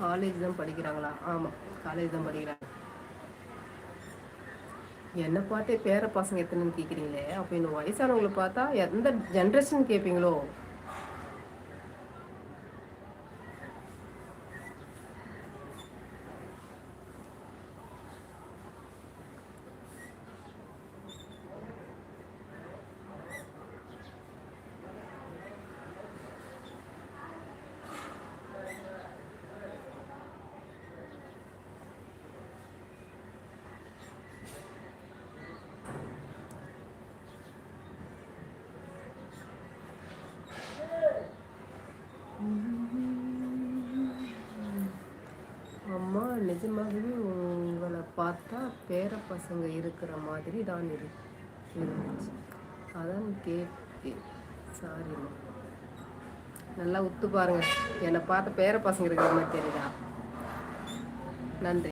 College தான் படிக்கிறாங்களா? ஆமாம், காலேஜ் தான் படிக்கிறாங்க. என்னை பார்த்தே பேர பசங்க எத்தனைன்னு கேட்குறீங்களே, அப்போ இன்னும் வயசானவங்களை பார்த்தா எந்த ஜென்ரேஷன் கேட்பீங்களோ? அம்மா, நிஜமாகவே உங்களை பார்த்தா பேர பசங்க இருக்கிற மாதிரி தான் இருந்துச்சு, அதான் கேட்டேன். சாரிம்மா. நல்லா உத்து பாருங்க, என்னை பார்த்த பேர பசங்க இருக்கிற மாதிரி தெரியுதா? நன்றி.